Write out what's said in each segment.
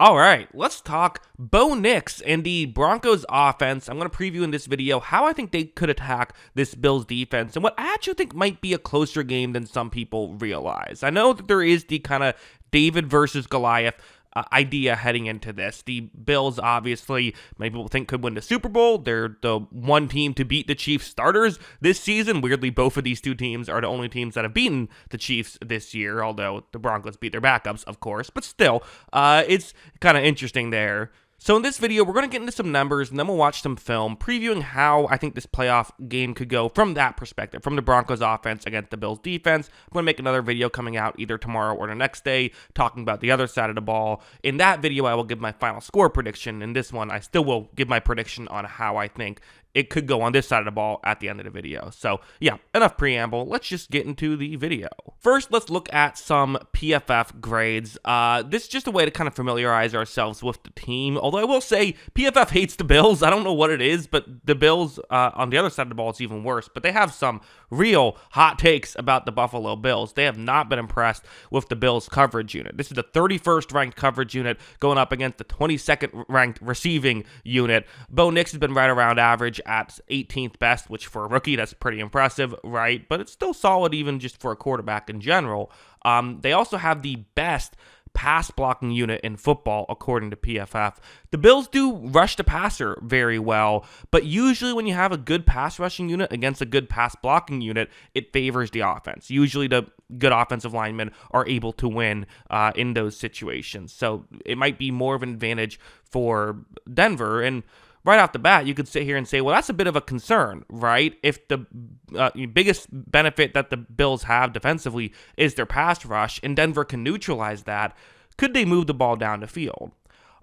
All right, let's talk Bo Nix and the Broncos offense. I'm going to preview in this video how I think they could attack this Bills defense and what I actually think might be a closer game than some people realize. I know that there is the kind of David versus Goliath idea heading into this. The Bills, obviously, many people think could win the Super Bowl. They're the one team to beat the Chiefs starters this season. Weirdly, both of these two teams are the only teams that have beaten the Chiefs this year, although the Broncos beat their backups, of course. But still, it's kind of interesting there. So in this video, we're going to get into some numbers, and then we'll watch some film, previewing how I think this playoff game could go from that perspective, from the Broncos offense against the Bills defense. I'm going to make another video coming out either tomorrow or the next day, talking about the other side of the ball. In that video, I will give my final score prediction. In this one, I still will give my prediction on how I think it could go on this side of the ball at the end of the video. So yeah, enough preamble. Let's just get into the video. First, let's look at some PFF grades. This is just a way to kind of familiarize ourselves with the team. Although I will say PFF hates the Bills. I don't know what it is, but the Bills on the other side of the ball is even worse. But they have some real hot takes about the Buffalo Bills. They have not been impressed with the Bills coverage unit. This is the 31st ranked coverage unit going up against the 22nd ranked receiving unit. Bo Nix has been right around average at 18th best, which for a rookie, that's pretty impressive, right? But it's still solid even just for a quarterback in general. They also have the best pass blocking unit in football, according to PFF. The Bills do rush the passer very well, but usually when you have a good pass rushing unit against a good pass blocking unit, it favors the offense. Usually the good offensive linemen are able to win in those situations. So it might be more of an advantage for Denver. And right off the bat, you could sit here and say, well, that's a bit of a concern, right? If the biggest benefit that the Bills have defensively is their pass rush, and Denver can neutralize that, could they move the ball down the field?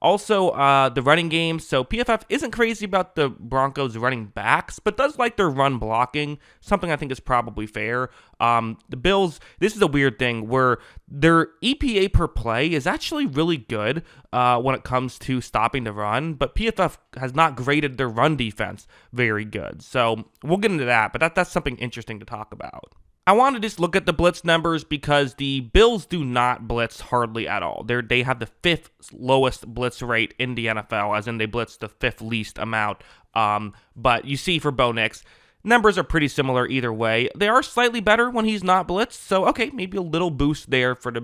Also, the running game. So PFF isn't crazy about the Broncos running backs, but does like their run blocking, something I think is probably fair. The Bills, this is a weird thing where their EPA per play is actually really good when it comes to stopping the run, but PFF has not graded their run defense very good. So we'll get into that, but that's something interesting to talk about. I want to just look at the blitz numbers because the Bills do not blitz hardly at all. They have the 5th lowest blitz rate in the NFL, as in they blitz the 5th least amount. But you see for Bo Nix, numbers are pretty similar either way. They are slightly better when he's not blitzed, so okay, maybe a little boost there for the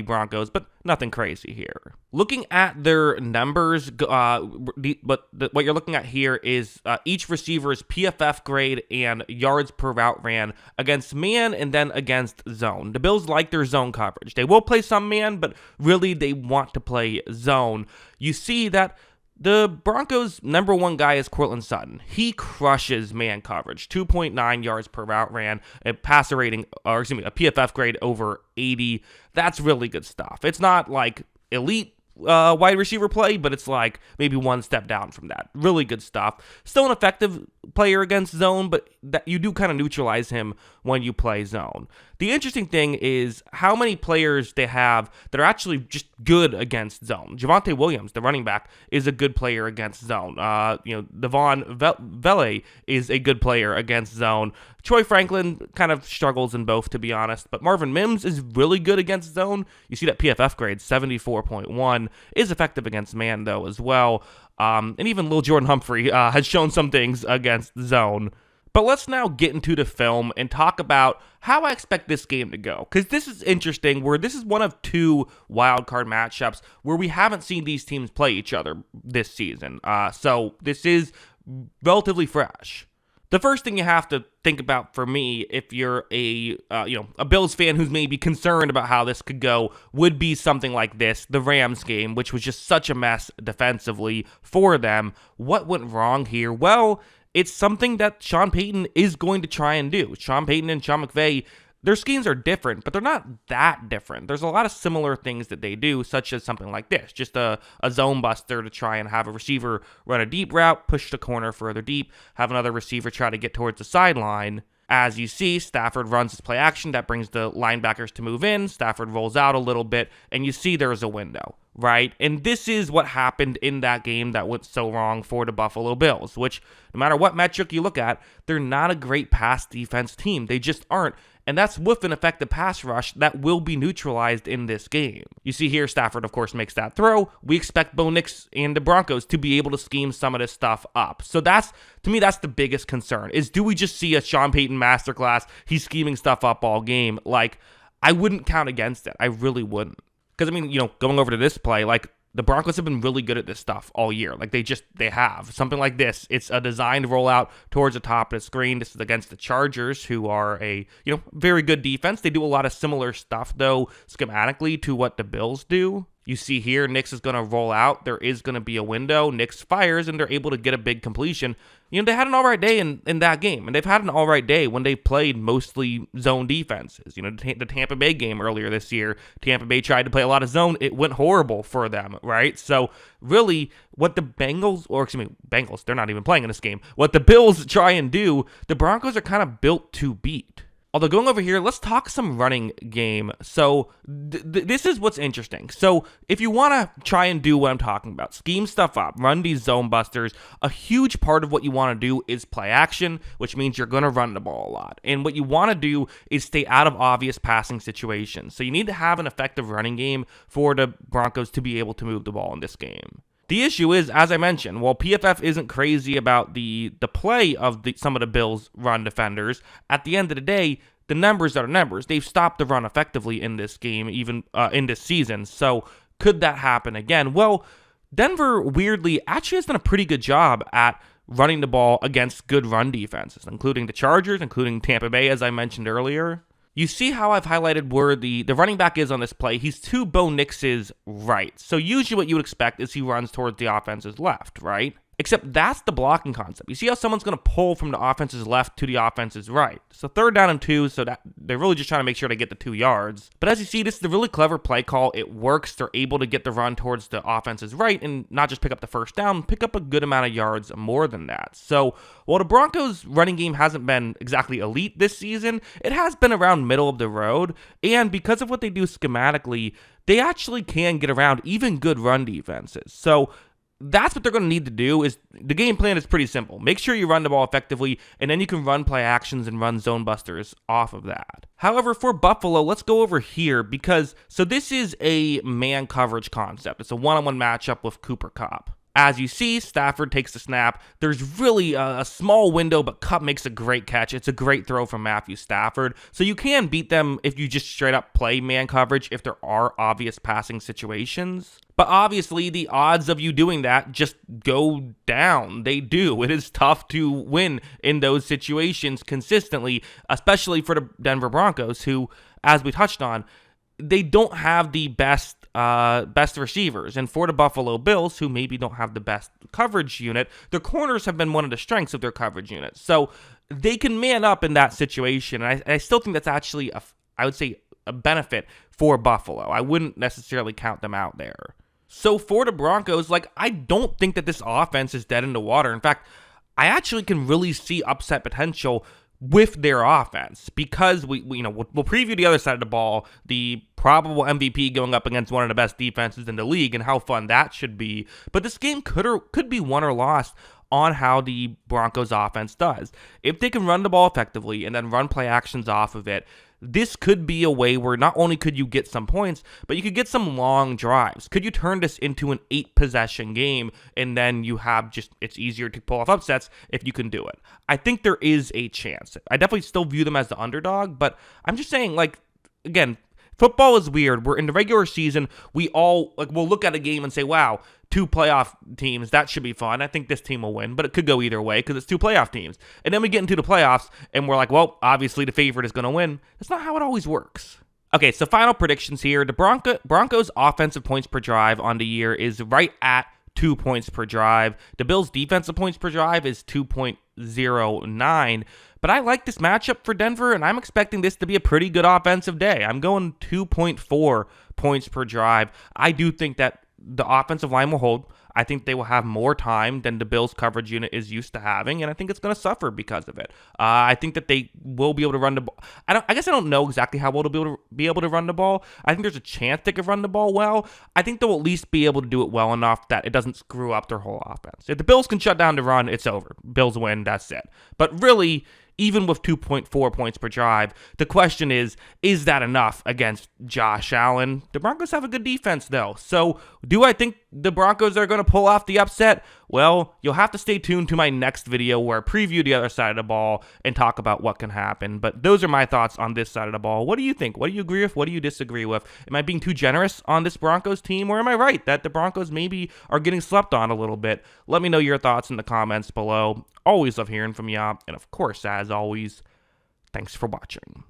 Broncos, but nothing crazy here. Looking at their numbers, what you're looking at here is each receiver's PFF grade and yards per route ran against man and then against zone. The Bills like their zone coverage. They will play some man, but really they want to play zone. You see that the Broncos' number one guy is Courtland Sutton. He crushes man coverage. 2.9 yards per route ran, a passer rating, or excuse me, a PFF grade over 80. That's really good stuff. It's not like elite wide receiver play, but it's like maybe one step down from that. Really good stuff. Still an effective player against zone, but that you do kind of neutralize him when you play zone. The interesting thing is how many players they have that are actually just good against zone. Javonte Williams, the running back, is a good player against zone. Devon Vele is a good player against zone. Troy Franklin kind of struggles in both, to be honest, but Marvin Mims is really good against zone. You see that PFF grade, 74.1, is effective against man, though, as well. And even Lil Jordan Humphrey has shown some things against zone. But let's now get into the film and talk about how I expect this game to go. Because this is interesting, where this is one of two wildcard matchups where we haven't seen these teams play each other this season. So this is relatively fresh. The first thing you have to think about for me, if you're a Bills fan who's maybe concerned about how this could go, would be something like this, the Rams game, which was just such a mess defensively for them. What went wrong here? Well, it's something that Sean Payton is going to try and do. Sean Payton and Sean McVay, their schemes are different, but they're not that different. There's a lot of similar things that they do, such as something like this, just a zone buster to try and have a receiver run a deep route, push the corner further deep, have another receiver try to get towards the sideline. As you see, Stafford runs his play action. That brings the linebackers to move in. Stafford rolls out a little bit, and you see there's a window, right? And this is what happened in that game that went so wrong for the Buffalo Bills, which no matter what metric you look at, they're not a great pass defense team. They just aren't. and that's with an effective pass rush that will be neutralized in this game. You see here, Stafford, of course, makes that throw. We expect Bo Nix and the Broncos to be able to scheme some of this stuff up. So that's, to me, that's the biggest concern, is do we just see a Sean Payton masterclass? He's scheming stuff up all game. Like, I wouldn't count against it. I really wouldn't. Because, I mean, going over to this play, like, the Broncos have been really good at this stuff all year. Like, they have. Something like this. It's a designed rollout towards the top of the screen. This is against the Chargers, who are a, very good defense. They do a lot of similar stuff, though, schematically to what the Bills do. You see here, Nix is going to roll out. There is going to be a window. Nix fires, and they're able to get a big completion. They had an all right day in that game, and they've had an all right day when they played mostly zone defenses. The Tampa Bay game earlier this year, Tampa Bay tried to play a lot of zone. It went horrible for them, right? So really, what the Bengals, they're not even playing in this game. What the Bills try and do, the Broncos are kind of built to beat. Although going over here, let's talk some running game. So this is what's interesting. So if you want to try and do what I'm talking about, scheme stuff up, run these zone busters, a huge part of what you want to do is play action, which means you're going to run the ball a lot. And what you want to do is stay out of obvious passing situations. So you need to have an effective running game for the Broncos to be able to move the ball in this game. The issue is, as I mentioned, while PFF isn't crazy about the play of some of the Bills' run defenders, at the end of the day, the numbers are numbers. They've stopped the run effectively in this game, even in this season. So could that happen again? Well, Denver, weirdly, actually has done a pretty good job at running the ball against good run defenses, including the Chargers, including Tampa Bay, as I mentioned earlier. You see how I've highlighted where the running back is on this play. He's to Bo Nix's right. So usually what you would expect is he runs towards the offense's left, right? Except that's the blocking concept. You see how someone's going to pull from the offense's left to the offense's right. So 3rd down and 2, so that they're really just trying to make sure they get the 2 yards. But as you see, this is a really clever play call. It works. They're able to get the run towards the offense's right and not just pick up the 1st down, pick up a good amount of yards more than that. So while the Broncos' running game hasn't been exactly elite this season, it has been around middle of the road. And because of what they do schematically, they actually can get around even good run defenses. So that's what they're going to need to do. Is the game plan is pretty simple. Make sure you run the ball effectively, and then you can run play actions and run zone busters off of that. However, for Buffalo, let's go over here so this is a man coverage concept. It's a one-on-one matchup with Cooper Kupp. As you see, Stafford takes the snap. There's really a small window, but Kupp makes a great catch. It's a great throw from Matthew Stafford. So you can beat them if you just straight up play man coverage if there are obvious passing situations. But obviously, the odds of you doing that just go down. They do. It is tough to win in those situations consistently, especially for the Denver Broncos, who, as we touched on, they don't have the best receivers. And for the Buffalo Bills, who maybe don't have the best coverage unit, their corners have been one of the strengths of their coverage unit. So they can man up in that situation. And I still think that's actually, I would say, a benefit for Buffalo. I wouldn't necessarily count them out there. So for the Broncos, I don't think that this offense is dead in the water. In fact, I actually can really see upset potential with their offense because we'll preview the other side of the ball, the probable MVP going up against one of the best defenses in the league and how fun that should be. But this game could be won or lost on how the Broncos offense does. If they can run the ball effectively and then run play actions off of it, this could be a way where not only could you get some points, but you could get some long drives. Could you turn this into an 8-possession game, and then you have it's easier to pull off upsets if you can do it? I think there is a chance. I definitely still view them as the underdog, but I'm just saying, again, football is weird. We're in the regular season. We all, we'll look at a game and say, wow, 2 playoff teams, that should be fun. I think this team will win, but it could go either way because it's 2 playoff teams. And then we get into the playoffs and we're like, well, obviously the favorite is going to win. That's not how it always works. Okay, so final predictions here. The Broncos offensive points per drive on the year is right at 2 points per drive. The Bills defensive points per drive is 2.09. But I like this matchup for Denver, and I'm expecting this to be a pretty good offensive day. I'm going 2.4 points per drive. I do think that the offensive line will hold. I think they will have more time than the Bills' coverage unit is used to having, and I think it's going to suffer because of it. I think that they will be able to run the ball. I guess I don't know exactly how well they'll be able to run the ball. I think there's a chance they could run the ball well. I think they'll at least be able to do it well enough that it doesn't screw up their whole offense. If the Bills can shut down the run, it's over. Bills win, that's it. But really, even with 2.4 points per drive. The question is that enough against Josh Allen? The Broncos have a good defense, though. So do I think the Broncos are going to pull off the upset? Well, you'll have to stay tuned to my next video where I preview the other side of the ball and talk about what can happen. But those are my thoughts on this side of the ball. What do you think? What do you agree with? What do you disagree with? Am I being too generous on this Broncos team, or am I right that the Broncos maybe are getting slept on a little bit? Let me know your thoughts in the comments below. Always love hearing from ya. And of course, as always, thanks for watching.